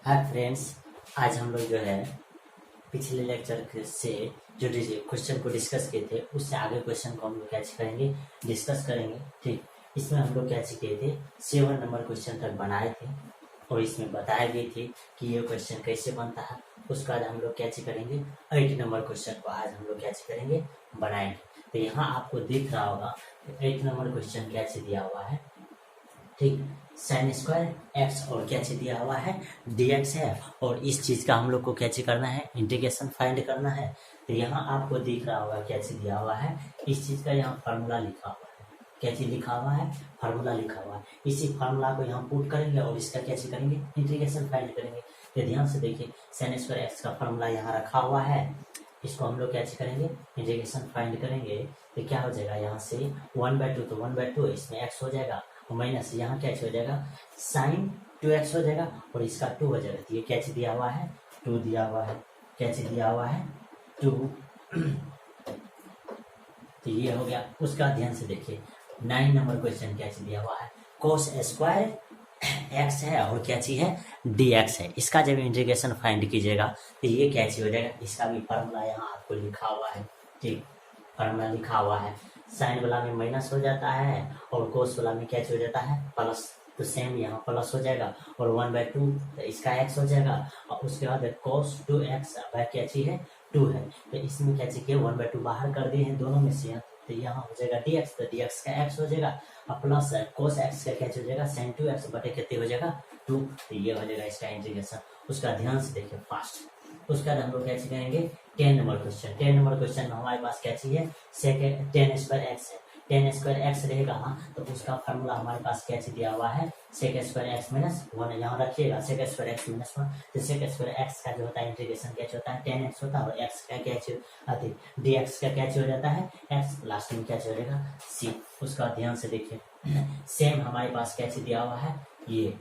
Hi friends, आज हम लोग जो है पिछले लेक्चर से जो क्वेश्चन को डिस्कस किए थे उससे आगे क्वेश्चन को हम लोग क्या करेंगे, डिस्कस करेंगे। ठीक, इसमें हम लोग क्या किए थे, 7 नंबर क्वेश्चन तक बनाए थे और इसमें बताया भी थी कि ये क्वेश्चन कैसे बनता है। उसके बाद हम लोग क्या करेंगे, 8 नंबर क्वेश्चन को आज हम लोग क्या करेंगे, बनाएंगे। तो यहाँ आपको दिख रहा होगा 8 नंबर क्वेश्चन क्या दिया हुआ है। ठीक, साइन स्क्वायर एक्स और क्या दिया हुआ है, dx है, और इस चीज का हम लोग को क्या करना है, इंटीग्रेशन फाइंड करना है। तो यहाँ आपको दिख रहा होगा क्या दिया हुआ है, इस चीज का यहाँ फार्मूला लिखा हुआ है। क्या चीज लिखा हुआ है, फार्मूला लिखा हुआ है। इसी फार्मूला को यहाँ पुट करेंगे और इसका क्या करेंगे, इंटीग्रेशन फाइंड करेंगे। तो ध्यान से देखिए, साइन स्क्वायर एक्स का फार्मूला यहाँ रखा हुआ है, इसको हम लोग क्या करेंगे, इंटीग्रेशन फाइंड करेंगे। तो क्या हो जाएगा, यहाँ से 1/2, तो 1/2 इसमें x हो जाएगा, माइनस यहाँ क्या हो जाएगा, साइन 2x हो जाएगा और इसका 2 हो जाएगा। तो ये क्या दिया हुआ है, 2 दिया हुआ है। क्या दिया हुआ है, 2। तो ये हो गया। उसका ध्यान से देखिए, 9 नंबर क्वेश्चन क्या दिया हुआ है, कोस स्क्वायर एक्स है और क्या चीज है, dx है। इसका जब इंटीग्रेशन फाइंड कीजिएगा तो ये क्या चीज हो जाएगा, इसका भी फार्मूला यहाँ आपको लिखा हुआ है। ठीक, फार्मूला लिखा हुआ है। साइन वाला में माइनस हो जाता है और कोस वाला में क्या हो जाता है, प्लस। तो सेम यहाँ प्लस हो जाएगा और 1/2 तो इसका x हो जाएगा और उसके बाद cos 2x क्या चीज है, 2 है। तो इसमें क्या चाहिए, 1/2 बाहर कर दिए हैं दोनों में से, तो यहाँ हो जाएगा dx, तो dx का x हो जाएगा और प्लस cos x का क्या हो जाएगा, sin 2x बटे कितने हो जाएगा, 2। तो ये हो जाएगा इसका इंटीग्रेशन। उसका ध्यान से देखिए फास्ट। उसका हम लोग क्या करेंगे, 10 नंबर क्वेश्चन। 10 नंबर क्वेश्चन में हमारे पास क्या चाहिए, सेकेंड 10 स्क्वायर एक्स है। 10 स्क्वायर एक्स रहेगा तो उसका फार्मूला हमारे पास क्या दिया हुआ है, सेक स्क्वायर एक्स माइनस 1। यहाँ रखिएगा सेक स्क्वायर एक्स माइनस 1। तो सेक स्क्वायर एक्स का जो होता है इंटीग्रेशन क्या होता है, 10x होता है और एक्स का क्या dx का क्या हो जाता है, x। लास्ट में क्या हो जाएगा, c। उसका ध्यान से देखिए, सेम हमारे पास क्या दिया हुआ है, ये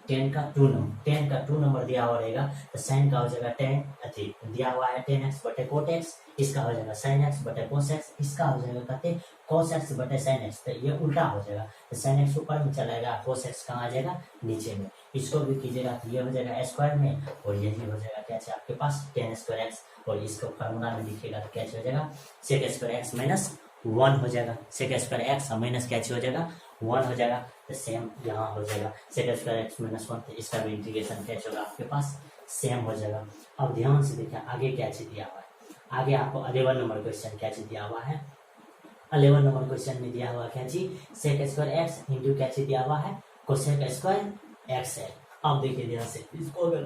10 का 2 नंबर दिया हुआ रहेगा। तो साइन का हो जाएगा 10 दिया हुआ है 10x बटे कोट एक्स, इसका हो जाएगा साइन एक्स बटे कोस एक्स, इसका हो जाएगा कहते कोस एक्स बटे साइन एक्स। तो ये उल्टा हो जाएगा, तो साइन एक्स ऊपर में चलाएगा, कोस एक्स कहाँ आ जाएगा, नीचे में। इसको भी कीजिएगा तो ये हो जाएगा स्क्वायर में और यही हो जाएगा क्या आपके पास 10 स्क्वायर एक्स, और इसको फार्मूला में लिखिएगा तो क्या हो जाएगा, सेक स्क्वायर एक्स माइनस 1 हो जाएगा। सेक स्क्वायर एक्स माइनस क्या हो जाएगा, 1 हो जाएगा। तो सेम यहाँ हो जाएगा सेक स्क्वायर एक्स माइनस 1, तो इसका भी इंटीग्रेशन क्या होगा आपके पास, सेम हो जाएगा। अब ध्यान से देखिए आगे क्या चीज दिया हुआ है। आगे आपको 11 नंबर क्वेश्चन क्या चीज दिया हुआ है, 11 नंबर क्वेश्चन में दिया हुआ क्या चीज, सेक स्क्वायर एक्स इंटू क्या चीज दिया हुआ है, कोसेक स्क्वायर एक्स है। अब देखिए ध्यान से, इसको अगर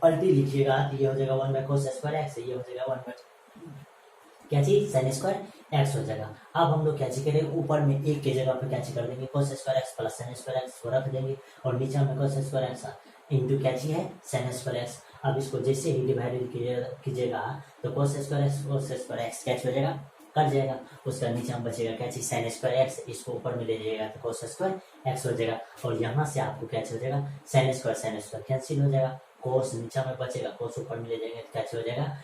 पलटी लिखिएगा तो ये हो जाएगा 1/cos स्क्वायर एक्स, ये हो जाएगा 1 क्या चीज, साइन स्क्वायर एक्स हो जाएगा। अब हम लोग क्या करेंगे, ऊपर में एक के जगह पे क्या कर देंगे, cos square x plus sine square x को रख देंगे और नीचे में cos स्क्वायर एक्स इंटू क्या चीज है, साइन स्क्वायर एक्स। अब इसको जैसे ही डिवाइडेड कीजिएगा तो cos स्क्वायर एक्स क्या हो जाएगा, कट जाएगा। उसका नीचे में बचेगा क्या चीज, साइन स्क्वायर एक्स, इसको ऊपर में ले जाइएगा तो cos स्क्वायर एक्स हो जाएगा और यहाँ से आपको क्या हो जाएगा, साइन स्क्वायर कैंसिल हो जाएगा, cos नीचे में बचेगा, cos ऊपर में ले जाएंगे तो क्या हो जाएगा,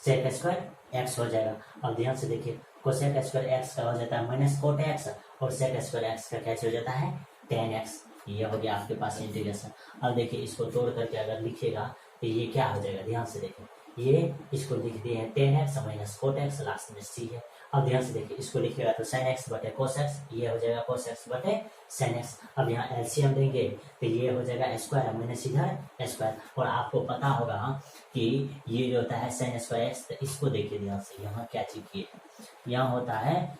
सेक स्क्वायर एक्स हो जाएगा। अब ध्यान से देखिए, कोसेक स्क्वायर एक्स का हो जाता है माइनस कोट एक्स और सेक स्क्वायर एक्स का क्या हो जाता है, 10x। ये हो गया आपके पास इंटीग्रेशन। अब देखिए इसको तोड़ करके अगर लिखिएगा तो ये क्या हो जाएगा, ध्यान से देखिए, ये इसको लिख दिए हैं 10x minus cot x, last में c है। अब ध्यान से देखिए, इसको लिखिएगा तो साइन एक्स बटे कोस एक्स, ये हो जाएगा कोस एक्स बटे साइन एक्स। अब यहाँ एलसीएम देंगे तो ये हो जाएगा स्क्वायर माइनस इधर स्क्वायर। और आपको पता होगा कि ये जो होता है साइन स्क्वायर एक्स, तो इसको देखिए ध्यान से, यहाँ क्या चीज की है, यहाँ होता है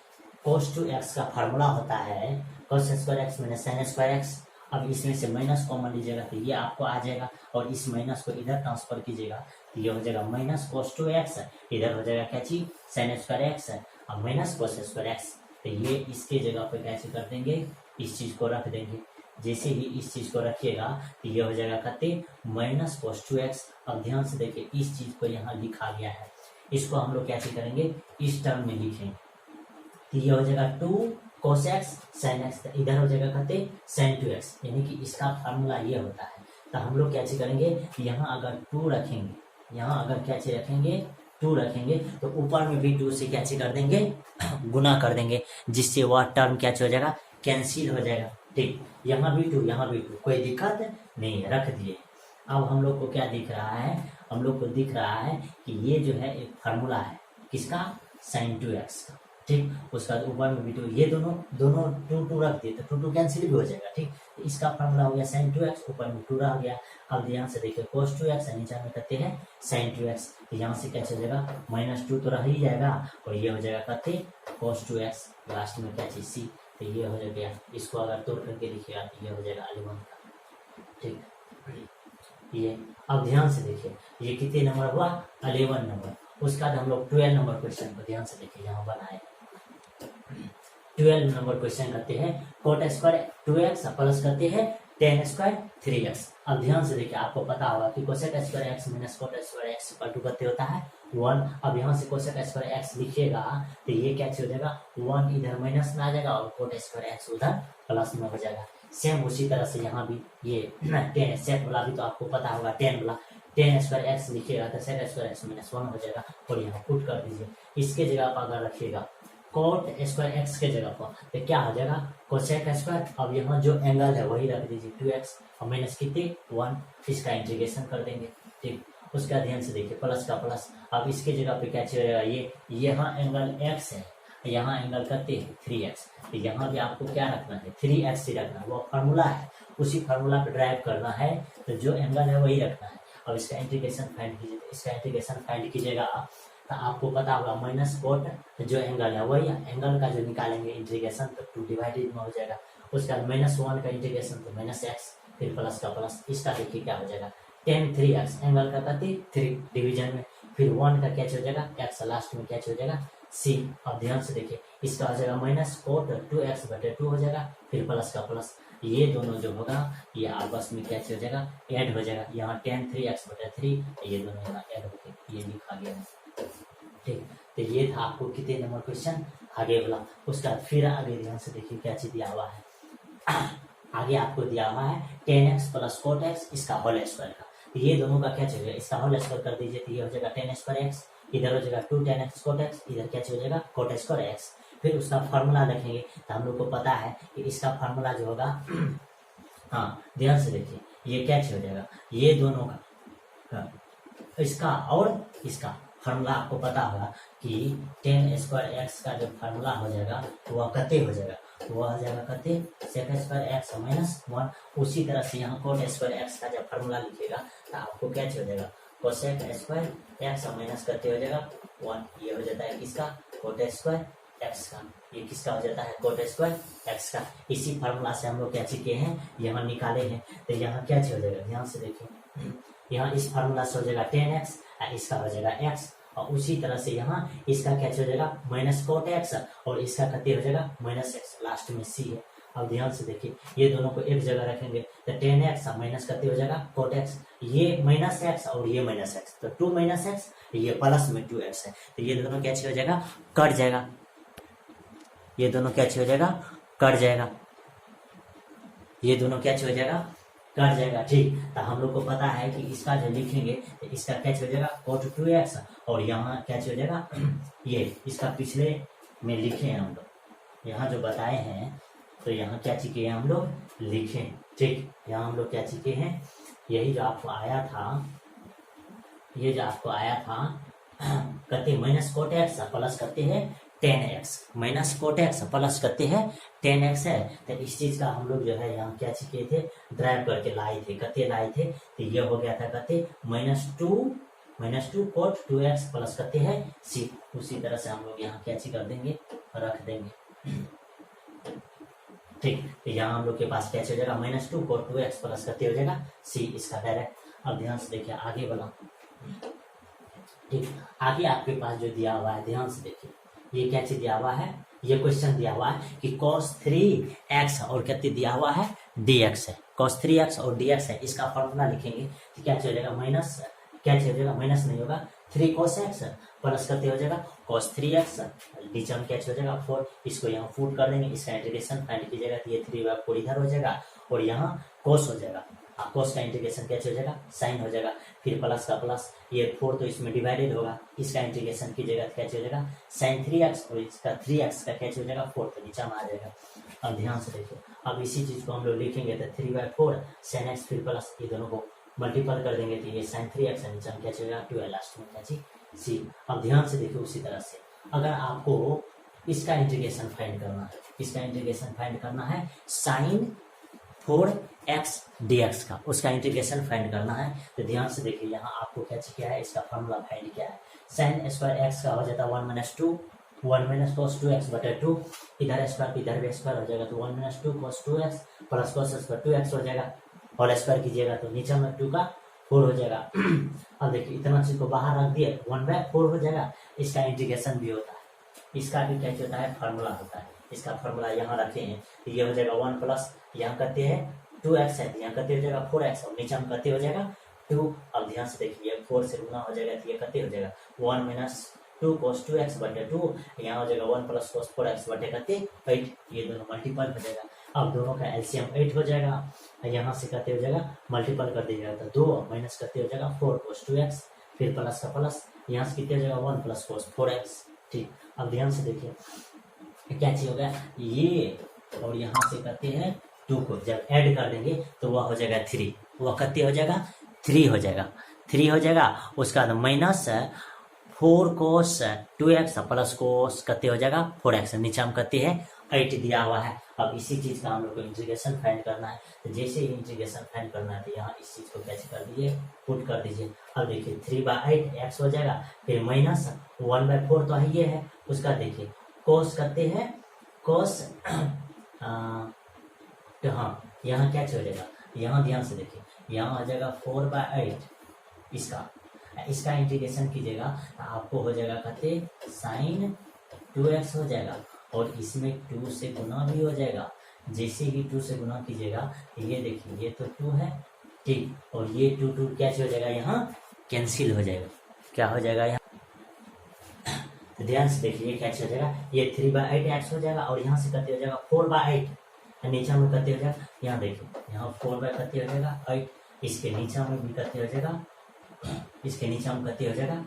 cos 2x का फार्मूला होता है cos square x minus sine square x. अब इसमें से माइनस कॉमन लीजिएगा तो ये आपको आ जाएगा और इस माइनस को इधर ट्रांसफर कीजिएगा तो ये हो जाएगा माइनस cos 2x, इधर हो जाएगा क्या चीज, साइन स्क्वायर एक्स और माइनस cos स्क्वायर एक्स। तो ये इसके जगह पे कैसे कर देंगे, इस चीज को रख देंगे। जैसे ही इस चीज को रखिएगा तो ये हो जाएगा कहते माइनस cos 2x। अब ध्यान से देखिए, इस चीज को यहाँ लिखा गया है, इसको हम लोग कैसे करेंगे, इस टर्म में लिखें तो ये हो जाएगा 2 cos x sin x, इधर हो जाएगा कहते sin 2x, यानी कि इसका फार्मूला ये होता है। तो हम लोग क्या करेंगे, यहाँ अगर 2 रखेंगे, यहाँ अगर क्या रखेंगे, 2 रखेंगे तो ऊपर में भी 2 से क्या कर देंगे, गुना कर देंगे, जिससे वह टर्म क्या हो जाएगा, कैंसिल हो जाएगा। ठीक, यहाँ भी 2 यहाँ भी 2, कोई दिक्कत नहीं है, रख दिए। अब हम लोग को क्या दिख रहा है, हम लोग को दिख रहा है कि ये जो है एक फार्मूला है किसका, sin 2x का, ठीक। उसका ऊपर में भी टू, ये दोनों दोनों टू टू रख दिए तो टू टू कैंसिल भी हो जाएगा, ठीक। तो इसका फार्मूला हो गया sin 2x, ऊपर में टू रह गया। अब ध्यान से देखिए cos 2x नीचे में कहते हैं sin 2x, तो यहाँ से क्या चलेगा, -2 तो रह ही जाएगा और ये हो जाएगा कहते cos 2x, लास्ट में क्या चीज c, तो ये हो जाएगा। इसको अगर तोड़ करके लिखिएगा तो ये हो जाएगा 11 का, ठीक। ये अब ध्यान से देखिए ये कितने नंबर हुआ, 11 नंबर। उसके बाद हम लोग 12 नंबर क्वेश्चन को ध्यान से देखिए, यहाँ बनाए 12 नंबर क्वेश्चन करते हैं cot स्क्वायर 2x प्लस करते हैं tan स्क्वायर 3x। अब ध्यान से देखिए, आपको पता होगा कि cosec square x minus cot square x equal to करते होता है 1। अब यहाँ से कोसेक स्क्वायर x लिखिएगा तो ये क्या हो जाएगा, 1 इधर माइनस में आ जाएगा और cot स्क्वायर x उधर प्लस में हो जाएगा। सेम उसी तरह से यहाँ भी ये tan सेक वाला भी तो आपको पता होगा, tan वाला tan स्क्वायर x लिखिएगा तो sec स्क्वायर x माइनस 1 हो जाएगा और यहाँ पुट कर दीजिए। इसके जगह पर अगर रखिएगा cot स्क्वायर x के जगह पर तो क्या हो जाएगा, कोसेक स्क्वायर। अब यहाँ जो एंगल है वही रख दीजिए 2x और माइनस कितने 1, इसका इंटीग्रेशन कर देंगे, ठीक। उसका ध्यान से देखिए प्लस का प्लस, अब इसके जगह पे क्या चलेगा, ये यहाँ एंगल x है, यहाँ एंगल करते हैं 3x, तो यहाँ भी आपको क्या रखना है 3x ही रखना है, वो फार्मूला है, उसी फार्मूला पे ड्राइव करना है, तो जो एंगल है वही रखना है। अब इसका इंटीग्रेशन फाइंड कीजिए, इसका इंटीग्रेशन फाइंड कीजिएगा तो आपको पता होगा माइनस कोट जो एंगल है वही एंगल का जो निकालेंगे इंटीग्रेशन तो 2 डिवाइडेड में हो जाएगा। उसके बाद -1 का इंटीग्रेशन तो -x, फिर प्लस का प्लस, इसका देखिए क्या हो जाएगा tan 3x, एंगल का करते 3 डिवीजन में, फिर 1 का क्या हो जाएगा x, लास्ट में क्या हो जाएगा c। अब ध्यान से देखिए इसका हो जाएगा माइनस कोट 2x/2 हो जाएगा, फिर प्लस का प्लस, ये दोनों जो होगा ये आपस में क्या हो जाएगा ऐड हो जाएगा। यहाँ tan 3x/3 ये दोनों यहाँ ऐड हो गए, ये लिखा गया है, ठीक। तो ये था आपको कितने नंबर क्वेश्चन आगे वाला। उसका फिर आगे ध्यान से देखिए क्या चीज दिया हुआ है, आगे आपको दिया हुआ है tan x plus cot x इसका होल स्क्वायर का, तो ये दोनों का क्या चाहिए, इसका होल स्क्वायर कर दीजिए तो ये हो जाएगा tan स्क्वायर x, इधर हो जाएगा 2 tan x cot x, इधर क्या हो जाएगा cot स्क्वायर x। फिर उसका फार्मूला रखेंगे तो हम लोग को पता है कि इसका फार्मूला जो होगा हाँ ध्यान से देखिए ये क्या हो जाएगा, ये दोनों का इसका और इसका फार्मूला आपको पता होगा कि tan स्क्वायर x का जो फार्मूला हो जाएगा वह कते हो जाएगा, वह हो जाएगा कते sec स्क्वायर x -1। उसी तरह से यहाँ cot स्क्वायर x का जब फार्मूला लिखेगा तो आपको क्या हो जाएगा cosec स्क्वायर x माइनस करते हो जाएगा 1, ये हो जाता है किसका cot स्क्वायर x का, ये किसका हो जाता है cot स्क्वायर x का। इसी फार्मूला से हम लोग क्या किए हैं यहाँ निकाले हैं, तो यहाँ क्या हो जाएगा ध्यान से देखिए, यहाँ इस फार्मूला से हो जाएगा tan x, इसका हो जाएगा x, और उसी तरह से यहाँ इसका क्या हो जाएगा माइनस cot x और इसका कते हो जाएगा -x, लास्ट में c है। अब ध्यान से देखिए ये दोनों को एक जगह रखेंगे तो tan x माइनस करते हो जाएगा cot x, ये -x और ये -x, तो 2 -x, ये प्लस में 2x है, तो ये दोनों क्या हो जाएगा कट जाएगा, ये दोनों क्या हो जाएगा कट जाएगा, ये दोनों क्या हो जाएगा कट जाएगा, ठीक। तो हम लोग को पता है कि इसका जो लिखेंगे तो इसका क्या हो जाएगा cot 2x और यहाँ क्या हो जाएगा ये इसका पिछले में लिखे हैं हम लोग, यहाँ जो बताए हैं तो यहाँ क्या चीज़ हम लोग लिखे, ठीक। यहाँ हम लोग क्या चीज़ हैं, यही जो आपको आया था, ये जो आपको आया था करते माइनस cot x प्लस करते हैं tan x, minus cot x plus करते हैं tan x है, तो इस चीज का हम लोग जो है यहाँ क्या किए थे ड्राइव करके लाए थे, कते लाए थे, तो ये हो गया था कते -2 cot 2x प्लस करते हैं c। उसी तरह से हम लोग यहाँ क्या कर देंगे रख देंगे, ठीक। तो यहाँ हम लोग के पास क्या हो जाएगा -2 cot 2x प्लस करते हो जाएगा c, इसका डायरेक्ट। अब ध्यान से देखिए आगे वाला, ठीक। आगे आपके पास जो दिया हुआ है ध्यान से देखिए, ये क्या चीज दिया हुआ है, ये क्वेश्चन दिया हुआ है कि cos 3x और कितने दिया हुआ है dx है, cos 3x और dx है, इसका फॉर्मूला लिखेंगे तो क्या चलेगा माइनस, क्या चलेगा माइनस नहीं होगा 3 cos x प्लस करते हो जाएगा cos 3x, नीचे में क्या हो जाएगा 4, इसको यहाँ फुट कर देंगे, इसका इंटीग्रेशन फाइंड कीजिएगा तो ये 3/4 इधर हो जाएगा और यहाँ cos हो जाएगा, cos का इंटीग्रेशन क्या हो जाएगा sin हो जाएगा, फिर प्लस का प्लस, ये 4 तो इसमें डिवाइडेड होगा, इसका इंटीग्रेशन कीजिएगा तो क्या हो जाएगा sin 3x और इसका 3x का क्या हो जाएगा 4, तो नीचे में आ जाएगा। अब ध्यान से देखिए अब इसी चीज को हम लोग लिखेंगे तो 3/4 sin x फिर प्लस, ये दोनों को मल्टीपल कर देंगे तो ये sin 3x नीचे में क्या चलेगा 2 लास्ट में क्या चीज सी। अब ध्यान से देखिए उसी तरह से अगर आपको इसका इंटीग्रेशन फाइंड करना है, इसका इंटीग्रेशन फाइंड करना है sin 4x dx का, उसका इंटीग्रेशन फाइंड करना है तो ध्यान से देखिए यहाँ आपको क्या है, इसका फॉर्मूला फाइंड किया है। sin स्क्वायर x का हो जाता है 1 माइनस cos 2x बटे 2, इधर स्क्वायर इधर भी स्क्वायर हो जाएगा तो 1 minus 2 cos 2x plus cos square 2x हो जाएगा, होल स्क्वायर कीजिएगा तो नीचे में 2 का 4 हो जाएगा। अब देखिए इतना चीज को बाहर रख दिए 1/4 हो जाएगा। इसका इंटीग्रेशन भी होता है, इसका भी क्या होता है फॉर्मूला होता है, इसका फॉर्मूला यहाँ रखे हैं तो ये हो जाएगा 1 प्लस यहाँ करते हैं 2x है, यहाँ करते हो जाएगा 4x और नीचे में करते हो जाएगा 2। अब ध्यान से देखिए 4 से गुना हो जाएगा तो ये करते हो जाएगा 1 माइनस 2 cos 2x बटे 2, यहाँ हो जाएगा 1 प्लस cos 4x बटे करते 8, ये दोनों मल्टीपल हो जाएगा। अब दोनों का एलसीएम 8 हो जाएगा, यहाँ से करते हो जाएगा मल्टीपल कर दीजिएगा तो 2 माइनस करते हो जाएगा 4 cos 2x, फिर प्लस का प्लस यहाँ से कितने हो जाएगा 1 प्लस cos 4x। ठीक, अब ध्यान से देखिए क्या चीज हो गया ये, और यहाँ से करते हैं 2 को जब ऐड कर देंगे तो वह हो जाएगा 3, वह कितने हो जाएगा 3 हो जाएगा, 3 हो जाएगा। उसका बाद minus 4 cos 2x plus cos कितने हो जाएगा 4x, नीचे हम करते हैं 8 दिया हुआ है। अब इसी चीज का हम लोग को इंटीग्रेशन फाइंड करना है तो जैसे ही इंटीग्रेशन फाइंड करना है तो यहाँ इस चीज को कैसे कर दीजिए पुट कर दीजिए। अब देखिए 3/8 x हो जाएगा, फिर माइनस 1/4 तो ये है, उसका देखिए cos करते हैं cos तो हाँ यहाँ क्या हो जाएगा, यहाँ ध्यान से देखिए यहाँ आ जाएगा 4/8, इसका इंटीग्रेशन कीजिएगा तो आपको हो जाएगा कहते sin 2x हो जाएगा, और इसमें 2 से गुना भी हो जाएगा। जैसे ही 2 से गुना कीजिएगा ये देखिए ये तो 2 है ठीक, और ये 2 क्या हो जाएगा यहाँ कैंसिल हो जाएगा, क्या हो जाएगा यहाँ तो ध्यान से देखिए क्या हो जाएगा ये 3/8x हो जाएगा, और यहाँ से करते हो जाएगा 4/8, नीचे में करते हो जाएगा यहाँ देखिए यहाँ 4/करते हो जाएगा 8, इसके नीचे में भी करते हो जाएगा, इसके नीचे में करते हो जाएगा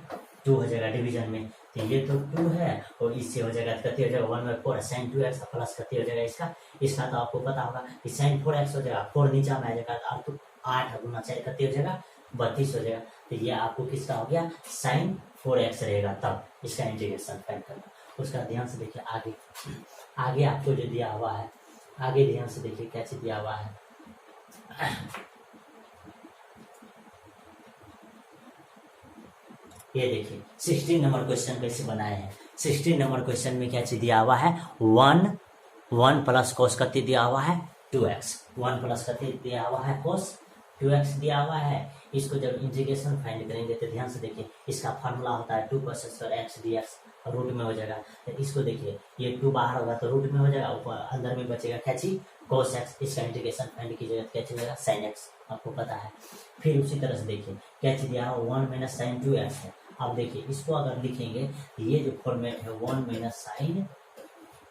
2 हो जाएगा डिवीजन में तो ये तो 2 है, और इससे हो जाएगा करते हो जाएगा 1/4 sin 2x प्लस करते हो जाएगा इसका तो आपको पता होगा कि sin 4x हो जाएगा, 4 नीचे में आ जाएगा तो आपको 8 गुना 4 करते हो जाएगा 32 हो जाएगा। तो ये आपको किसका हो गया sin 4x रहेगा, तब इसका इंटीग्रेशन फाइंड करना। उसका ध्यान से देखिए आगे आपको जो दिया हुआ है, आगे ध्यान से देखिए कैसे दिया हुआ है। ये देखिए 16 नंबर क्वेश्चन कैसे बनाए हैं। 16 नंबर क्वेश्चन में क्या चीज दिया हुआ है 1 प्लस cos कति दिया हुआ है 2x, 1 प्लस कति दिया हुआ है cos 2x दिया हुआ है। इसको जब इंटीग्रेशन फाइंड करेंगे तो ध्यान से देखिए इसका फार्मूला होता है 2 cos square x dx, root में हो जाएगा तो इसको देखिए ये 2 बाहर होगा तो रूट में हो जाएगा, ऊपर अंदर में बचेगा क्या चीज cos x, इसका इंटीग्रेशन फाइंड कीजिएगा क्या चलेगा sin x, आपको पता है। फिर उसी तरह से देखिए क्या चीज दिया 1 माइनस sin 2x है। अब देखिए इसको अगर लिखेंगे ये जो फॉर्मेट है 1 माइनस sin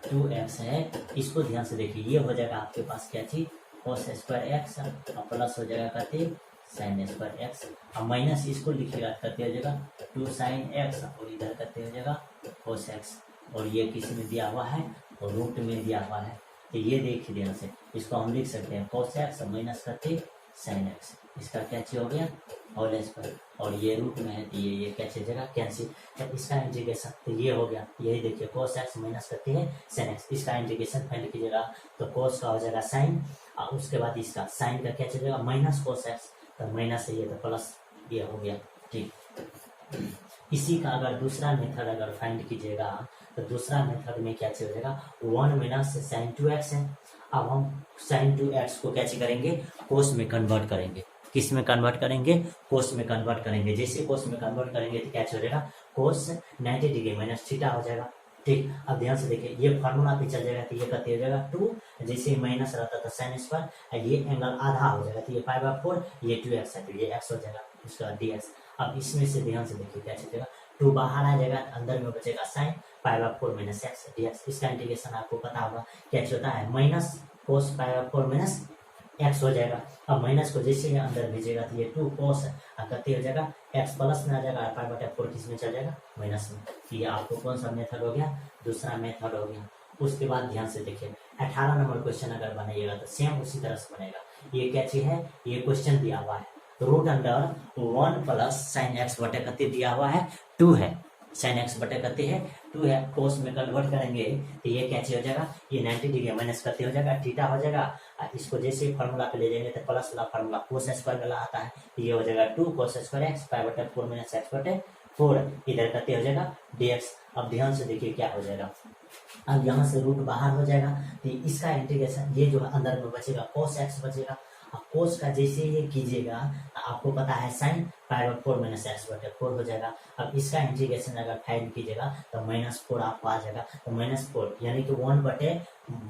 2x है, इसको ध्यान से देखिए ये हो जाएगा आपके पास क्या चीज cos स्क्वायर x और प्लस हो जाएगा कहते sin स्क्वायर x, अब माइनस इसको लिखिएगा करते हो जाएगा 2 sin x और इधर करते हो जाएगा cos x, और ये किसी में दिया हुआ है और रूट में दिया हुआ है तो ये देखिए ध्यान से इसको हम लिख सकते हैं cos x माइनस करते sin x, इसका क्या चीज हो गया होल स्क्वायर, और ये रूट में है तो ये क्या चीज जगह कैंसिल, तो इसका इंटीग्रेशन तो ये हो गया, यही देखिए cos x माइनस करते हैं sin x, इसका इंटीग्रेशन फाइंड कीजिएगा तो cos का हो जाएगा sin, और उसके बाद इसका sin का क्या चलेगा माइनस cos x, तो माइनस है ये तो प्लस ये हो गया ठीक। इसी का अगर दूसरा मेथड अगर फाइंड कीजिएगा तो दूसरा मेथड में क्या हो जाएगा 1 माइनस sin 2x है। अब हम sin 2x को क्या करेंगे cos में कन्वर्ट करेंगे, किस में कन्वर्ट करेंगे cos में कन्वर्ट करेंगे। जैसे cos में कन्वर्ट करेंगे तो क्या हो जाएगा cos 90 डिग्री माइनस थीटा हो जाएगा ठीक। अब ध्यान से देखिए ये फार्मूला पे चल जाएगा तो ये कहते हो जाएगा 2, जैसे ही माइनस रहता था sin स्क्वायर ये एंगल आधा हो जाएगा तो ये 5/4, ये 2x है तो ये x हो जाएगा उसका dx। अब इसमें से ध्यान से देखिए क्या चलेगा 2 बाहर आ जाएगा अंदर में बचेगा sin 5/4 माइनस x dx, इसका इंटीग्रेशन आपको पता होगा क्या होता है माइनस cos 5/4 माइनस x हो जाएगा। अब माइनस को जैसे ही अंदर भेजेगा तो ये 2 cos कति हो जाएगा x प्लस में आ जाएगा 5/4 किस में चल जाएगा माइनस में। ये आपको कौन सा मेथड हो गया दूसरा मेथड हो गया। उसके बाद ध्यान से देखिए 18 नंबर क्वेश्चन अगर बनाइएगा तो सेम उसी तरह से बनेगा। ये क्या चीज है ये क्वेश्चन दिया हुआ है, root under 1 plus sine x बटे कते दिया हुआ है 2 है, साइन एक्स बटे कते है 2 है, कोस में कन्वर्ट करेंगे तो ये कैसे हो जाएगा, ये 90 डिग्री माइनस करते हो जाएगा, थीटा हो जाएगा। इसको जैसे फार्मूला पे ले जाएंगे तो प्लस वाला फार्मूला कोस स्क्वायर वाला आता है, ये हो जाएगा 2 कोस स्क्वायर एक्स पाई बटे 4 माइनस एक्स बटे 4, इधर कते हो जाएगा dx। अब ध्यान से देखिए क्या हो जाएगा, अब यहाँ से रूट बाहर हो जाएगा तो इसका इंटीग्रेशन ये जो अंदर में बचेगा कोस एक्स बचेगा। अब कोस का जैसे ये कीजिएगा आपको पता है sine pi by 4 minus x बटे 4 हो जाएगा। अब इसका इंटीग्रेशन अगर फाइंड कीजिएगा तो -4 आपको आ जाएगा, तो -4 यानी कि 1 बटे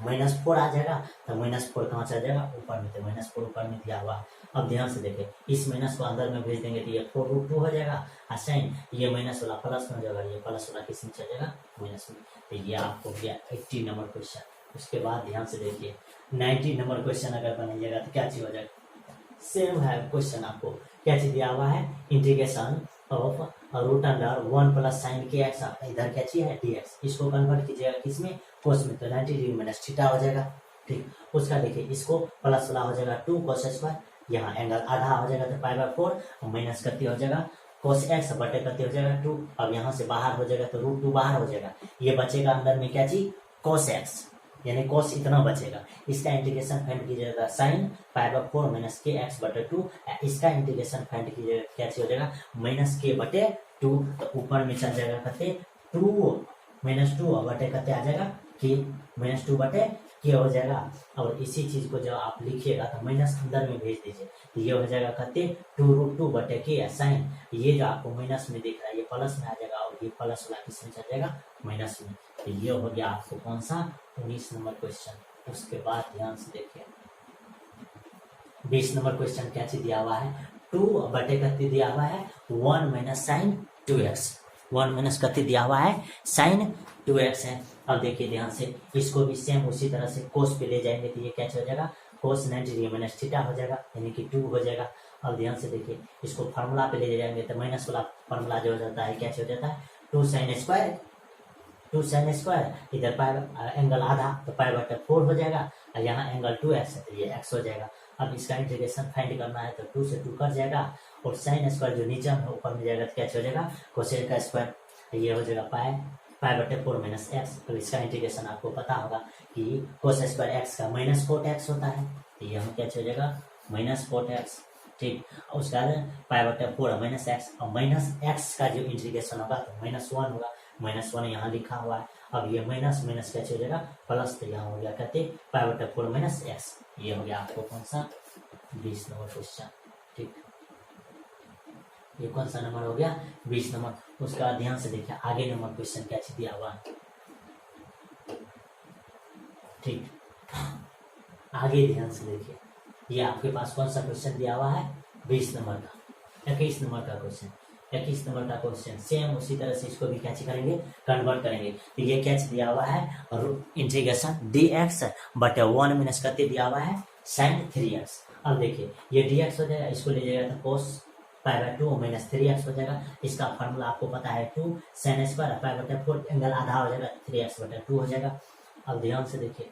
-4 आ जाएगा, तो -4 कहाँ चल जाएगा ऊपर में, तो -4 ऊपर में दिया हुआ। अब ध्यान से देखिए इस माइनस को अंदर में भेज देंगे तो ये 4√2 हो जाएगा, और साइन ये माइनस वाला प्लस में हो जाएगा, ये प्लस वाला किस में चल जाएगा माइनस में। तो ये आपको गया 80 नंबर क्वेश्चन। उसके बाद ध्यान से देखिए 90 नंबर क्वेश्चन अगर बनाइएगा तो क्या चीज हो जाएगा, सेम है क्वेश्चन, आपको क्या चीज दिया हुआ है integration of root under 1 plus sine के एक्स, इधर क्या चीज है dx, इसको कन्वर्ट कीजिएगा किसमें कोस में, तो 90 डिग्री माइनस थीटा हो जाएगा। ठीक, उसका देखिए इसको प्लस वाला हो जाएगा 2 कोस स्क्वायर, यहाँ एंगल आधा हो जाएगा तो पाई बाई 4 माइनस करते हो जाएगा कोस एक्स बटे करते हो जाएगा 2। अब यहाँ से बाहर हो जाएगा तो √2 बाहर हो जाएगा, ये बचेगा अंदर में क्या चीज कोस एक्स, यानी कोस इतना बचेगा। इसका इंटीग्रेशन फाइंड कीजिएगा साइन पाई बाई 4 माइनस के एक्स बटे 2, इसका इंटीग्रेशन फाइंड कीजिएगा क्या हो जाएगा माइनस के बटे 2, तो ऊपर में चल जाएगा कते 2 -2 बटे कते आ जाएगा के -2 बटे के हो जाएगा। और इसी चीज को जब आप लिखिएगा तो माइनस अंदर में भेज दीजिए, तो ये हो जाएगा कते 2√2 बटे के साइन, ये जो आपको माइनस में दिख रहा है ये प्लस में आ जाएगा, और ये प्लस वाला किस में चल जाएगा माइनस में। तो ये हो गया आपको कौन सा 19 नंबर क्वेश्चन। उसके बाद ध्यान से देखिए 20 नंबर क्वेश्चन क्या चीज दिया हुआ है 2 बटे कते दिया हुआ है 1 माइनस साइन 2x, 1 माइनस कते दिया हुआ है साइन 2x है। अब देखिए ध्यान से इसको भी सेम उसी तरह से कोस पे ले जाएंगे तो ये क्या हो जाएगा कोस 90 डिग्री माइनस थीटा हो जाएगा, यानी कि 2 हो जाएगा। अब ध्यान से देखिए इसको फार्मूला पे ले जाएंगे तो माइनस वाला फार्मूला जो हो जाता है क्या हो जाता है 2 साइन स्क्वायर, इधर पाई एंगल आधा तो पाई बटे 4 हो जाएगा, और यहाँ एंगल 2x है तो ये x हो जाएगा। अब इसका इंटीग्रेशन फाइंड करना है तो 2 से 2 कट जाएगा, और साइन स्क्वायर जो नीचे में ऊपर में जाएगा तो क्या हो जाएगा कोसेक का स्क्वायर, ये हो जाएगा पाई बटे 4 माइनस एक्स। तो इसका इंटीग्रेशन आपको पता होगा कि कोस स्क्वायर एक्स का माइनस कोट एक्स होता है, तो यहाँ क्या हो जाएगा माइनस कोट एक्स। ठीक, और उसके बाद पाई बटे 4 माइनस एक्स, और माइनस एक्स का जो इंटीग्रेशन होगा तो -1 होगा, -1 यहाँ लिखा हुआ है। अब ये माइनस माइनस क्या हो जाएगा प्लस, तो यहाँ हो गया कहते पाई बटे 4 माइनस एक्स, ये हो गया आपको कौन सा 20 नंबर क्वेश्चन। ठीक, ये कौन सा नंबर हो गया 20 नंबर। उसका ध्यान से देखिए आगे नंबर क्वेश्चन क्या चीज दिया हुआ है। ठीक, आगे ध्यान से देखिए ये आपके पास कौन सा क्वेश्चन दिया हुआ है 20 नंबर का 21 नंबर का क्वेश्चन। 21 नंबर का क्वेश्चन सेम उसी तरह से इसको भी क्या करेंगे कन्वर्ट करेंगे। तो ये क्या दिया हुआ है और इंटीग्रेशन dx बटे 1 माइनस करते दिया हुआ है साइन 3x। अब देखिए ये dx हो जाएगा, इसको ले जाएगा तो कोस पाई बाई 2 माइनस 3x हो जाएगा। इसका फॉर्मूला आपको पता है 2 साइन स्क्वायर पाई बटे 4 एंगल आधा हो जाएगा 3x बटे 2 हो जाएगा। अब ध्यान से देखिए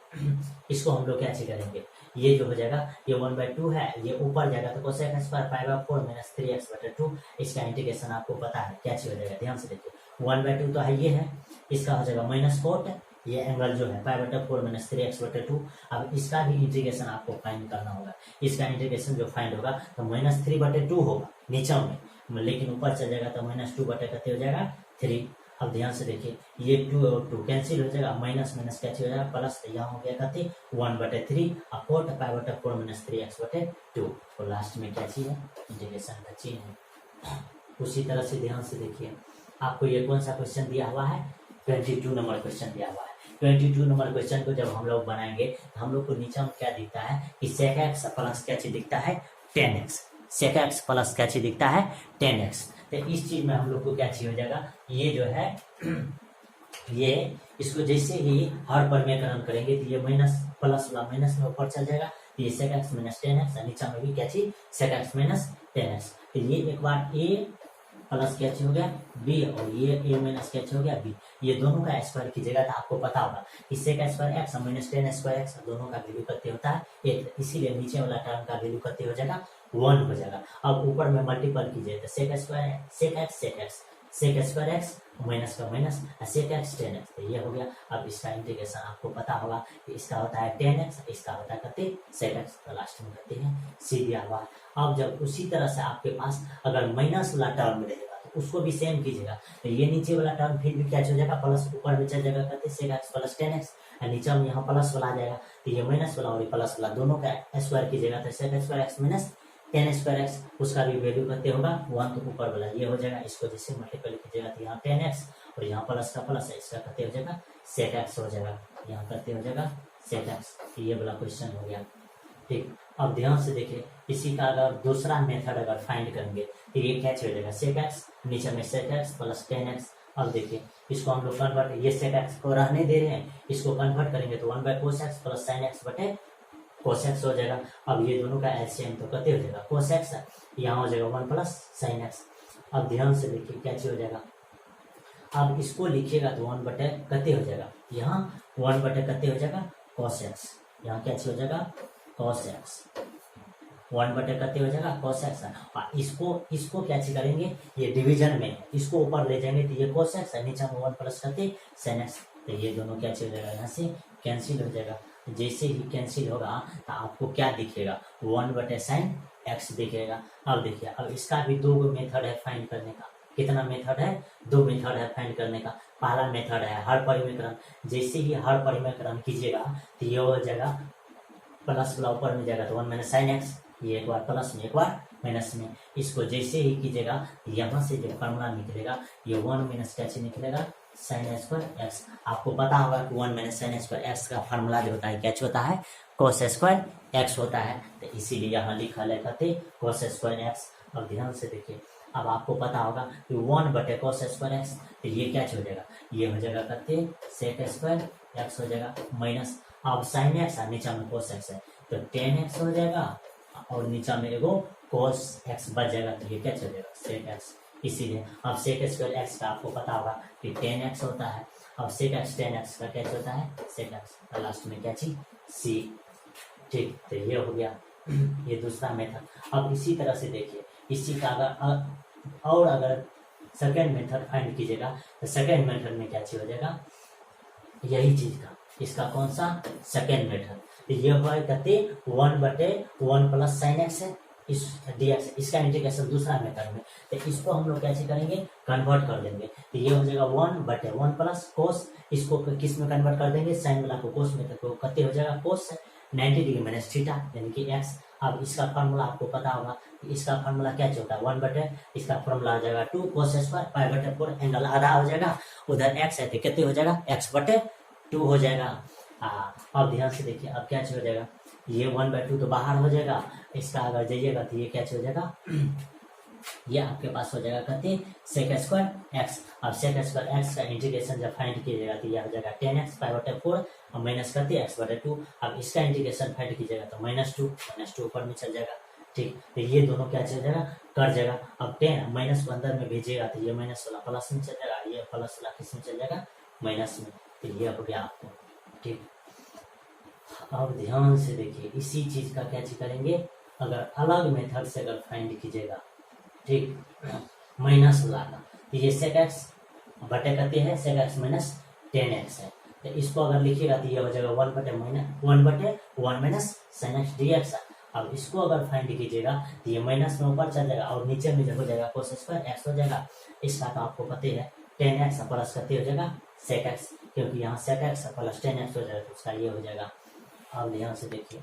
इसको हम लोग क्या करेंगे, ये जो हो जाएगा ये 1/2 है, ये ऊपर जाएगा तो cosec square pi by 4 minus 3x बटे 2। इसका इंटीग्रेशन आपको पता है क्या हो जाएगा, ध्यान से देखिए 1/2 तो है ये है, इसका हो जाएगा माइनस कोट, ये एंगल जो है पाई बटे 4 माइनस 3x बटे 2। अब इसका भी इंटीग्रेशन आपको फाइंड करना होगा। इसका इंटीग्रेशन जो फाइंड होगा तो -3 बटे 2 होगा नीचे में, लेकिन ऊपर चल जाएगा तो -2 बटे कितने हो जाएगा 3। अब ध्यान से देखिए ये 2 और 2 कैंसिल हो जाएगा, माइनस माइनस क्या हो जाएगा प्लस, तो यहाँ हो गया कहते 1/3 और 4 पाई बटे 4 माइनस 3x बटे 2, और लास्ट में क्या चीज है इंटीग्रेशन का चीज है। उसी तरह से ध्यान से देखिए आपको ये कौन सा क्वेश्चन दिया हुआ है 22 नंबर क्वेश्चन दिया हुआ है। 22 नंबर क्वेश्चन को जब हम लोग बनाएंगे तो हम लोग को नीचे में क्या दिखता है कि sec x प्लस क्या चीज दिखता है 10x, sec x प्लस क्या चीज दिखता है 10x। तो इस चीज में हम लोग को क्या चीज हो जाएगा, ये जो है ये इसको जैसे ही हर परिमेयकरण करेंगे तो ये माइनस प्लस वाला माइनस में ऊपर चल जाएगा, तो ये sec x - 10x, नीचे में भी क्या चीज sec x - 10x। तो ये एक बार a प्लस क्या चीज हो गया बी, और ये ए माइनस क्या चीज हो गया बी। ये दोनों का स्क्वायर कीजिएगा तो आपको पता होगा इससे का square x minus 10 square x, दोनों का वैल्यू कितने होता है 8, इसीलिए नीचे वाला टर्म का वैल्यू कितने हो जाएगा 1 हो जाएगा। अब ऊपर में मल्टीपल कीजिए तो sec square sec x sec square x minus का माइनस सेक एक्स 10x, तो ये हो गया। अब इसका इंटीग्रेशन आपको पता होगा कि इसका होता है 10x, इसका होता है कितने सेक एक्स, तो लास्ट में करते हैं सी दिया हुआ है। अब जब उसी तरह से आपके पास अगर माइनस वाला टर्म रहेगा तो उसको भी सेम कीजिएगा, तो ये नीचे वाला टर्म फिर भी क्या हो जाएगा प्लस, ऊपर में चल जाएगा कहते सेक एक्स प्लस 10x, और नीचे में यहाँ प्लस वाला आ जाएगा, तो ये माइनस वाला और ये प्लस वाला दोनों का स्क्वायर कीजिएगा तो sec square x minus 10 square x, उसका भी वैल्यू कितने होगा 1, तो ऊपर वाला ये हो जाएगा। इसको जैसे मल्टीपल कीजिएगा तो यहाँ 10x और यहाँ प्लस का प्लस है, इसका कितने हो जाएगा सेक एक्स हो जाएगा, यहाँ कितने हो जाएगा सेक एक्स। ये वाला क्वेश्चन हो गया। ठीक, अब ध्यान से देखिए इसी का अगर दूसरा मेथड अगर फाइंड करेंगे तो ये क्या हो जाएगा सेक एक्स, नीचे में सेक एक्स प्लस 10x। अब देखिए इसको हम लोग कन्वर्ट, ये सेक एक्स को रहने दे रहे हैं, इसको कन्वर्ट करेंगे तो 1/cos x plus sin x बटे cos x हो जाएगा। अब ये दोनों का एलसीएम तो कितने हो जाएगा cos x, यहाँ हो जाएगा 1 प्लस sin x। अब ध्यान से देखिए क्या चीज हो जाएगा, अब इसको लिखिएगा तो 1 बटे कितने हो जाएगा, यहाँ 1 बटे कितने हो जाएगा cos x, यहाँ क्या चीज हो जाएगा cos x 1 बटे कितने हो जाएगा cos x। और इसको क्या चीज करेंगे, ये डिवीजन में इसको ऊपर ले जाएंगे तो ये cos x है, नीचे में 1 प्लस कितने sin x, तो ये दोनों क्या चीज हो जाएगा यहाँ से कैंसिल हो जाएगा। जैसे ही कैंसिल होगा तो आपको क्या दिखेगा 1 बटे साइन एक्स दिखेगा। अब देखिए अब इसका भी दो मेथड है फाइंड करने का, कितना मेथड है 2 मेथड है फाइंड करने का। पहला मेथड है हर परिमेकरण, जैसे ही हर परिमेकरण कीजिएगा तो ये हो जाएगा प्लस वाला ऊपर में जाएगा तो 1 माइनस साइन एक्स, ये एक बार प्लस में एक बार माइनस में। इसको जैसे ही कीजिएगा यहाँ से जो फॉर्मूला निकलेगा ये 1 माइनस क्या निकलेगा साइन स्क्वायर एक्स। आपको पता होगा कि 1 माइनस साइन स्क्वायर एक्स का फॉर्मूला जो होता है क्या होता है कोस स्क्वायर एक्स होता है, तो इसीलिए यहाँ लिखा है कहते कोस स्क्वायर एक्स। अब ध्यान से देखिए अब आपको पता होगा कि 1 बटे कोस स्क्वायर एक्स, तो ये क्या हो जाएगा ये हो जाएगा कहते सेक स्क्वायर एक्स हो जाएगा माइनस, अब साइन एक्स है नीचा में कोस एक्स है तो 10x हो जाएगा और नीचा में एगो कोस एक्स बच जाएगा, तो ये क्या हो जाएगा सेक एक्स। इसीलिए अब सेक स्क्वायर एक्स का आपको पता होगा कि 10x होता है, अब सेक एक्स 10x का क्या होता है सेक एक्स, और लास्ट में क्या चीज सी। ठीक, तो ये हो गया ये दूसरा मेथड। अब इसी तरह से देखिए इसी का अगर और अगर सेकेंड मेथड फाइंड कीजिएगा तो सेकेंड मेथड में क्या चीज हो जाएगा यही चीज का, इसका कौन सा सेकेंड मेथड, तो ये हुआ कहते 1 बटे 1 प्लस साइन एक्स है इस dx, इसका इंटीग्रेशन दूसरा मेथड में, तो इसको हम लोग कैसे करेंगे कन्वर्ट कर देंगे, तो ये हो जाएगा 1 बटे 1 प्लस कोस, इसको किस में कन्वर्ट कर देंगे साइन वाला को कोस में, तो कितने हो जाएगा कोस 90 डिग्री माइनस थीटा यानी कि x। अब इसका फार्मूला आपको पता होगा, इसका फार्मूला क्या होता है 1 बटे इसका फार्मूला आ जाएगा 2 कोस स्क्वायर पाई बटे 4, एंगल आधा हो जाएगा, उधर x है तो कितने हो जाएगा x बटे 2 हो जाएगा। अब ध्यान से देखिए अब क्या हो जाएगा ये 1/2 तो बाहर हो जाएगा, इसका अगर जाइएगा तो ये क्या हो जाएगा ये आपके पास हो जाएगा कहते सेक स्क्वायर एक्स। अब सेक स्क्वायर एक्स का इंटीग्रेशन जब फाइंड कीजिएगा तो यह हो जाएगा 10x पाई बटे 4 और माइनस करते x बटे 2। अब इसका इंटीग्रेशन फाइंड कीजिएगा तो -2 ऊपर में चल जाएगा। ठीक, तो ये दोनों क्या चल जाएगा कर जाएगा। अब 10 माइनस को अंदर में भेजिएगा तो ये माइनस वाला प्लस में चल जाएगा, ये प्लस वाला किस में चल जाएगा माइनस में, तो ये हो गया आपको। ठीक, अब ध्यान से देखिए इसी चीज का क्या चीज करेंगे अगर अलग मेथड से अगर फाइंड कीजिएगा, ठीक माइनस वाला का, तो ये सेक एक्स बटे कहते हैं सेक एक्स माइनस 10x है, तो इसको अगर लिखिएगा तो ये हो जाएगा 1 बटे 1 माइनस साइन एक्स dx। अब इसको अगर फाइंड कीजिएगा तो ये माइनस में ऊपर चल जाएगा और नीचे में जो हो जाएगा कोस स्क्वायर एक्स हो जाएगा। इसका तो आपको पता है 10x प्लस कहते हो जाएगा सेक एक्स, क्योंकि यहाँ सेक एक्स प्लस 10x हो जाएगा तो उसका ये हो जाएगा। अब ध्यान से देखिए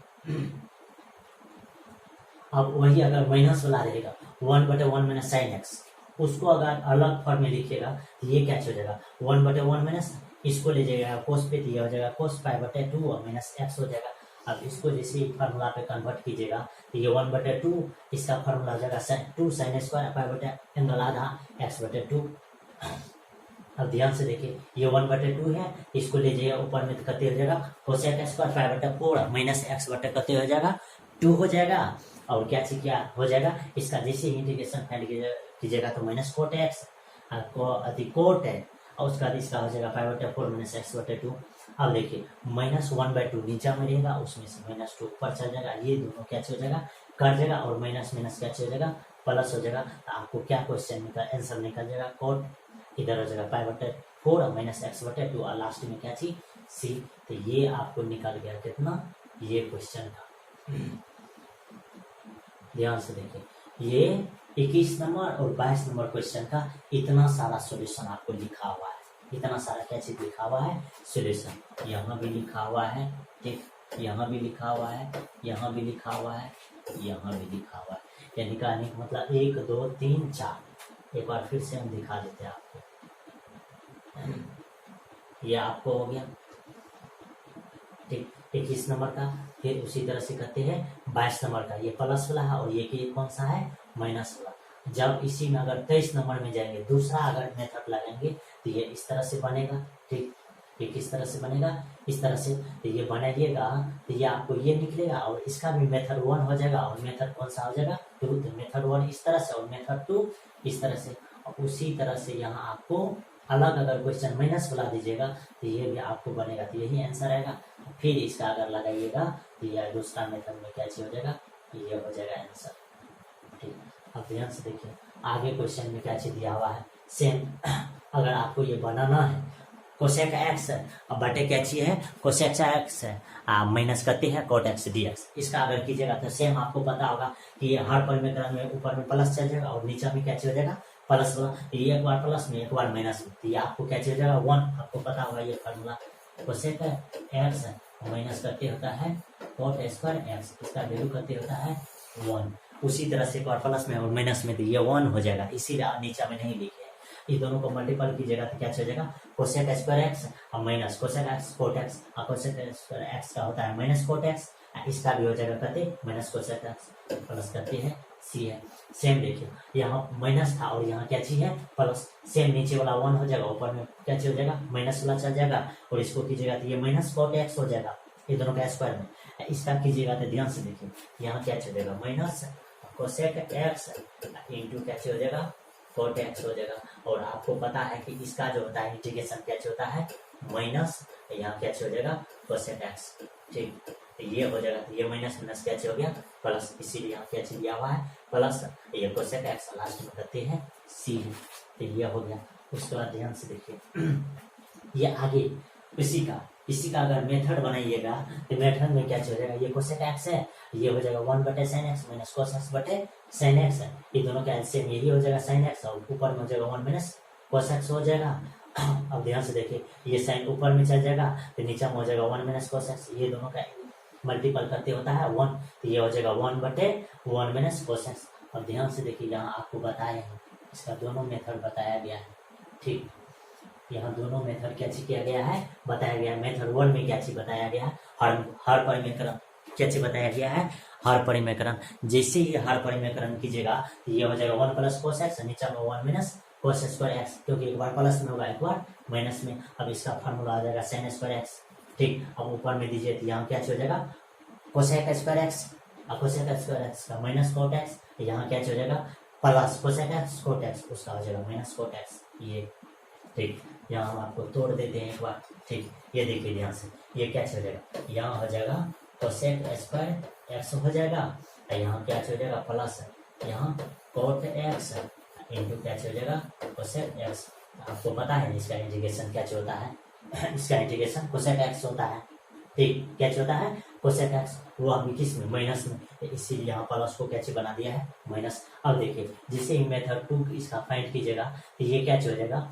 अब वही अगर माइनस वाला रहेगा 1 बटे 1 माइनस साइन एक्स, उसको अगर अलग फॉर्म में लिखिएगा तो ये क्या हो जाएगा 1 बटे 1 माइनस, इसको ले जाएगा कोस पे, ये हो जाएगा कोस पाई बटे 2 और माइनस एक्स हो जाएगा। अब इसको जैसे फार्मूला पे कन्वर्ट कीजिएगा तो ये 1 बटे 2 इसका फार्मूला हो जाएगा 2 साइन स्क्वायर पाई बटे एंगल आधा एक्स बटे 2। अब ध्यान से देखिए ये 1 बटे 2 है, इसको ले जाइए ऊपर में तो कितने हो जाएगा कोसेक स्क्वायर पाई बटे 4 माइनस एक्स बटे कितने हो जाएगा 2 हो जाएगा। और क्या चीज क्या हो जाएगा, इसका जैसे इंटीग्रेशन फाइंड कीजिएगा तो माइनस कोट एक्स कोट है, और उसका बाद इसका हो जाएगा 5/4 माइनस एक्स बटे 2। अब देखिए -1/2 नीचे में रहेगा, उसमें से -2 ऊपर चल जाएगा, ये दोनों क्या हो जाएगा कट जाएगा, और माइनस माइनस क्या हो जाएगा प्लस हो जाएगा। तो आपको क्या क्वेश्चन निकल आंसर निकल जाएगा कोट, इधर हो जाएगा 5/4 और माइनस एक्स बटे 2 और लास्ट में क्या चीज सी। तो ये आपको निकल गया कितना, ये क्वेश्चन का। ध्यान से देखिए, ये 21 नंबर और 22 नंबर क्वेश्चन का इतना सारा सॉल्यूशन आपको लिखा हुआ है, इतना सारा क्या चीज लिखा हुआ है सॉल्यूशन। यहाँ भी लिखा हुआ है, ठीक, यहाँ भी लिखा हुआ है, यहाँ भी लिखा हुआ है, यहाँ भी लिखा हुआ है। यानी कहने का मतलब 1 2 3 4। एक बार फिर से हम दिखा देते हैं आपको, ये आपको हो गया ठीक 21 नंबर का। फिर उसी तरह से कहते हैं 22 नंबर का, ये प्लस वाला है और ये कौन सा है माइनस वाला। जब इसी में अगर 23 नंबर में जाएंगे, दूसरा अगर मेथड लगाएंगे तो ये इस तरह से बनेगा, ठीक, ये किस तरह से बनेगा, इस तरह से। तो ये बनाइएगा तो ये आपको ये निकलेगा, और इसका भी मेथड 1 हो जाएगा, और मेथड कौन सा हो जाएगा 2। तो मेथड 1 इस तरह से और मेथड 2 इस तरह से। और उसी तरह से यहाँ आपको अलग अगर क्वेश्चन माइनस वाला दीजिएगा तो ये भी आपको बनेगा, तो यही आंसर आएगा। फिर इसका अगर लगाइएगा तो यह दूसरा मेथड में क्या चीज हो जाएगा, ये हो जाएगा आंसर, ठीक। अब ध्यान से देखिए आगे क्वेश्चन में क्या चीज दिया हुआ है सेम। अगर आपको ये बनाना है कोसेक एक्स अब बटे क्या चीज है कोसेक एक्स है माइनस करते हैं कोट एक्स डी एक्स। इसका अगर कीजिएगा तो सेम आपको पता होगा कि ये हर परिमेकरण में ऊपर में प्लस चल जाएगा और नीचे में क्या चीज हो जाएगा प्लस वाला। ये एक बार प्लस में एक बार माइनस में, तो ये आपको क्या चीज हो जाएगा 1। आपको पता होगा ये फार्मूला कोसेक एक्स माइनस करते होता है कोट स्क्वायर एक्स, इसका वैल्यू करते होता है 1। उसी तरह से एक बार प्लस में और माइनस में तो ये 1 हो जाएगा, इसीलिए नीचे में नहीं लिखे। ये दोनों को मल्टीपल कीजिएगा तो क्या हो जाएगा कोसेक स्क्वायर एक्स और minus cosec x cot x. Cosec square x का होता है माइनस कोट एक्स, इसका भी हो जाएगा कहते माइनस कोसेक एक्स प्लस करते हैं सी है। सेम देखिए यहाँ माइनस था और यहाँ क्या चीज है प्लस, सेम नीचे वाला 1 हो जाएगा, ऊपर में क्या चीज हो जाएगा माइनस वाला चल जाएगा, और इसको कीजिएगा तो ये माइनस कोट एक्स हो जाएगा, ये दोनों का स्क्वायर में। इसका कीजिएगा तो ध्यान से देखिए यहाँ क्या चलेगा माइनस कोसेक एक्स इंटू क्या हो जाएगा कोट एक्स हो जाएगा। और आपको पता है कि इसका जो होता है इंटीग्रेशन क्या होता है माइनस, यहाँ क्या हो जाएगा कोसेक एक्स, ठीक। तो ये हो जाएगा, तो ये माइनस माइनस क्या हो गया प्लस, इसीलिए यहाँ क्या दिया हुआ है प्लस, ये कोसेक एक्स लास्ट में करते हैं सी है। तो ये हो गया। उसके बाद ध्यान से देखिए ये आगे इसी का अगर मेथड बनाइएगा तो मेथड में क्या हो जाएगा, ये कोसेक एक्स है, ये हो जाएगा 1/sin x minus cos x बटे sin x है, ये दोनों का एलसीएम यही हो जाएगा sin x, और ऊपर में हो जाएगा 1 माइनस कोस एक्स हो जाएगा। अब ध्यान से देखिए ये साइन ऊपर में चल जाएगा तो नीचे में हो जाएगा 1 माइनस कोस एक्स, ये दोनों का मल्टीपल करते होता है 1, तो ये हो जाएगा 1/1 माइनस कोस एक्स। और ध्यान से देखिए यहाँ आपको बताया है इसका दोनों मेथड बताया गया है, ठीक। यहाँ दोनों मेथड क्या चीज किया गया है बताया गया है। मेथड 1 में क्या चीज बताया गया है हर परिमेकरण क्या चीज बताया गया है हर परिमेकरण। जैसे ही हर परिमेकरण कीजिएगा तो ये हो जाएगा 1 प्लस कोस एक्स, नीचे में 1 माइनस कोस स्क्वायर एक्स, क्योंकि एक बार प्लस में होगा एक बार माइनस में। अब इसका फार्मूला आ जाएगा sin स्क्वायर एक्स, ठीक। अब ऊपर में दीजिए तो यहाँ क्या हो जाएगा cosec square x, cosec square x का माइनस कोट एक्स, यहाँ क्या हो जाएगा plus cosec x cot x, उसका हो जाएगा माइनस कोट एक्स, ये ठीक। यहाँ हम आपको तोड़ देते हैं एक बार, ठीक। ये देखिए ध्यान से ये क्या हो जाएगा, यहाँ हो जाएगा कोसेक स्क्वायर एक्स हो जाएगा, यहाँ क्या हो जाएगा प्लस यहाँ कोट एक्स इंटू क्या हो जाएगा कोसेक एक्स। आपको पता है इसका इंटीग्रेशन क्या होता है इसका इंटीग्रेशन कोसेक एक्स होता है, ठीक। क्या होता है कोसेक एक्स, वो अभी किस में माइनस में, इसीलिए यहाँ प्लस को क्या बना दिया है माइनस। अब देखिए जैसे ही मेथड 2 इसका फाइंड कीजिएगा तो ये क्या हो जाएगा,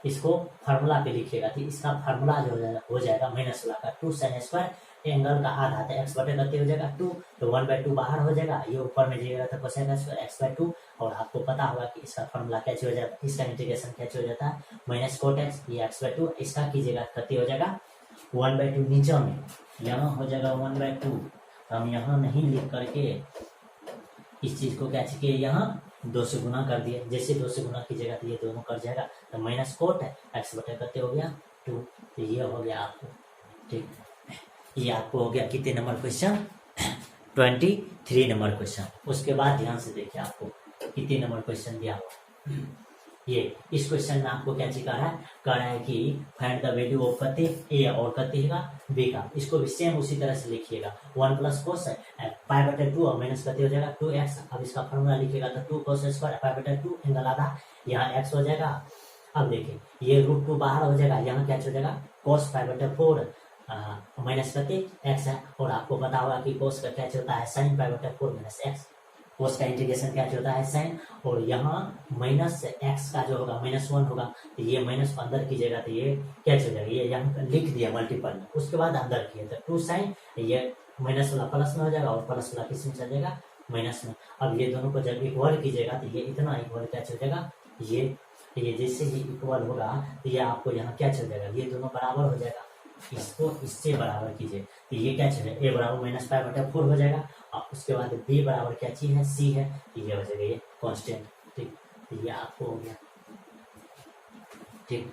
इसको फार्मूला पे लिखिएगा तो इसका फार्मूला जो हो जाएगा माइनस वाला का 2 sin स्क्वायर एंगल का आधा था एक्स बटे करते हो जाएगा 2, तो 1/2 बाहर हो जाएगा, ये ऊपर में जाएगा तो कोसेक स्क्वायर x/2। और आपको पता होगा कि इसका फार्मूला क्या हो जाता है, इसका इंटीग्रेशन क्या हो जाता है माइनस कोट एक्स, ये x/2। इसका कीजिएगा करते हो जाएगा 1/2 नीचे में, यहाँ हो जाएगा 1/2। हम यहाँ नहीं लिख करके इस चीज को क्या चाहिए यहाँ 2 से गुना कर दिया, जैसे 2 से गुना कीजिएगा तो ये दोनों कर जाएगा, तो माइनस कोट है एक्स बटे करते हो गया 2, तो ये हो गया आपको, ठीक। ये आपको हो गया कितने नंबर क्वेश्चन 23 नंबर क्वेश्चन। उसके बाद ध्यान से देखिए आपको कितने नंबर क्वेश्चन दिया हुआ। ये इस क्वेश्चन में आपको क्या चीज कह रहा है कि फाइंड द वैल्यू ऑफ कते ए और कते का बी का। इसको भी सेम उसी तरह से लिखिएगा। 1 प्लस कोस पाई बटे 2 और माइनस कते हो जाएगा 2x। अब इसका फॉर्मूला लिखिएगा तो 2 कोस स्क्वायर पाई बटे 2 एंगल आधा, यहाँ x हो जाएगा। अब देखिए ये √2 बाहर हो जाएगा, यहाँ क्या हो जाएगा कोस पाई बटे 4 माइनस कते x है। और आपको पता होगा कि कोस का क्या होता है साइन पाई बटे 4 माइनस x। कोस का इंटीग्रेशन क्या होता है साइन, और यहाँ माइनस एक्स का जो होगा -1 होगा, तो ये माइनस को अंदर कीजिएगा तो ये क्या हो जाएगा, ये यहाँ लिख दिया मल्टीपल में। उसके बाद अंदर किए तो 2 साइन, ये माइनस वाला प्लस में हो जाएगा और प्लस वाला किस में चल जाएगा माइनस में। अब ये दोनों को जब इक्वल कीजिएगा तो ये इतना इक्वल क्या चल जाएगा, ये जैसे ही इक्वल होगा तो ये आपको यहाँ क्या चल जाएगा, ये दोनों बराबर हो जाएगा। इसको इससे बराबर कीजिए तो ये क्या चलेगा ए बराबर -5/4 हो जाएगा। और उसके बाद बी बराबर क्या चीज है सी है, ये हो जाएगा ये कांस्टेंट। ठीक, तो ये आपको हो गया। ठीक,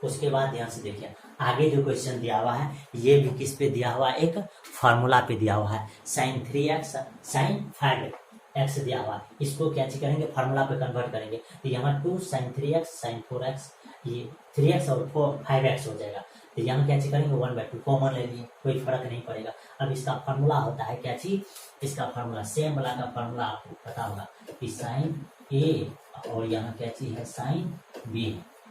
उसके बाद ध्यान से देखिए आगे जो क्वेश्चन दिया हुआ है ये भी किस पे दिया हुआ है, एक फार्मूला पे दिया हुआ है। sin 3x sin 5x दिया हुआ है। इसको क्या चीज करेंगे फार्मूला पे कन्वर्ट करेंगे तो यहाँ 2 sin 3x sin 4x, ये 3x और 5x हो जाएगा। तो यहाँ क्या चीज करेंगे 1/2 कॉमन ले लिए, कोई फर्क नहीं पड़ेगा। अब इसका फार्मूला होता है क्या चीज, इसका फार्मूला सेम वाला का फार्मूला आपको पता होगा कि साइन ए और यहाँ क्या चीज है साइन बी।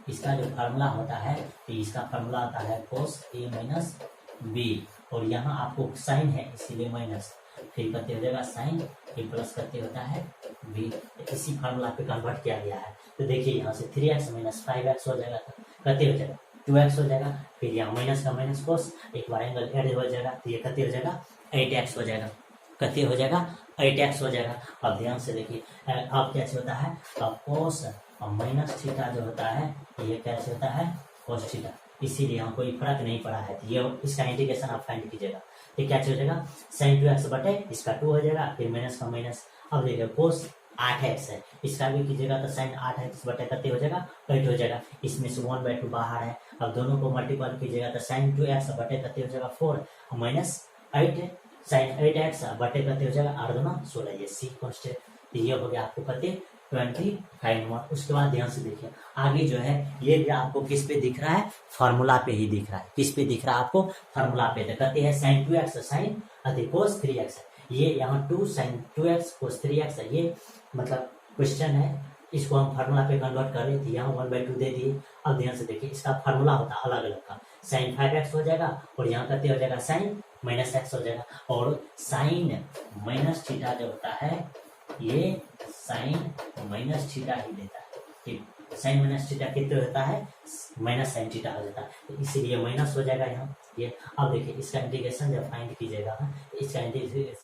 इसका जो फार्मूला होता है तो इसका फार्मूला होता है cos a माइनस बी, और यहाँ आपको साइन है इसीलिए माइनस, फिर कहते हो जाएगा साइन ए प्लस कहते होता है बी। इसी फार्मूला पे कन्वर्ट किया गया है। तो देखिए यहाँ से 3x माइनस 5x हो जाएगा, कहते हो जाएगा 2x हो जाएगा, फिर यहाँ माइनस का माइनस कोस, एक बार एंगल एड हो जाएगा तो ये कहते हो जाएगा 8x हो जाएगा, कहते हो जाएगा 8x हो जाएगा। अब ध्यान से देखिए अब कैसे होता है, अब कोस और माइनस थीटा जो होता है ये कैसे होता है कोस थीटा, इसीलिए यहाँ कोई फर्क नहीं पड़ा है। तो ये इसका इंटीग्रेशन आप फाइंड कीजिएगा तो क्या हो जाएगा sin 2x बटे इसका 2 हो जाएगा, फिर माइनस का माइनस। अब देखिए कोस 8x है, इसका भी कीजिएगा तो sin 8x बटे कितने हो जाएगा 8 हो जाएगा। इसमें से 1/2 बाहर है, अब दोनों को मल्टीपल कीजिएगा तो sin 2x बटे कितने हो जाएगा 4 माइनस 8 sin 8x बटे कितने हो जाएगा 8 दूना 16, ये सी कांस्टेंट। ये हो गया आपको कितने 25 नंबर। उसके बाद ध्यान से देखिए आगे जो है ये भी आपको किस पे दिख रहा है, फार्मूला पे ही दिख रहा है। किस पे दिख रहा है आपको फार्मूला पे, तो कहते हैं sin 2x sin cos 3x है। ये यहाँ 2 sin 2x cos 3x है, ये मतलब क्वेश्चन है, इसको हम फार्मूला पे कन्वर्ट कर रहे थे, यहाँ 1/2 दे दिए। अब ध्यान से देखिए इसका फार्मूला होता है अलग अलग का, sin 5x हो जाएगा और यहाँ कहते हो जाएगा sin -x हो जाएगा, और sin माइनस थीटा जो होता है ये sin माइनस थीटा ही देता है। ठीक, sin माइनस थीटा कितने होता है माइनस sin थीटा हो जाता है, तो इसीलिए माइनस हो जाएगा यहाँ ये। अब देखिए इसका इंटीग्रेशन जब फाइंड कीजिएगा, इसका इंटीग्रेशन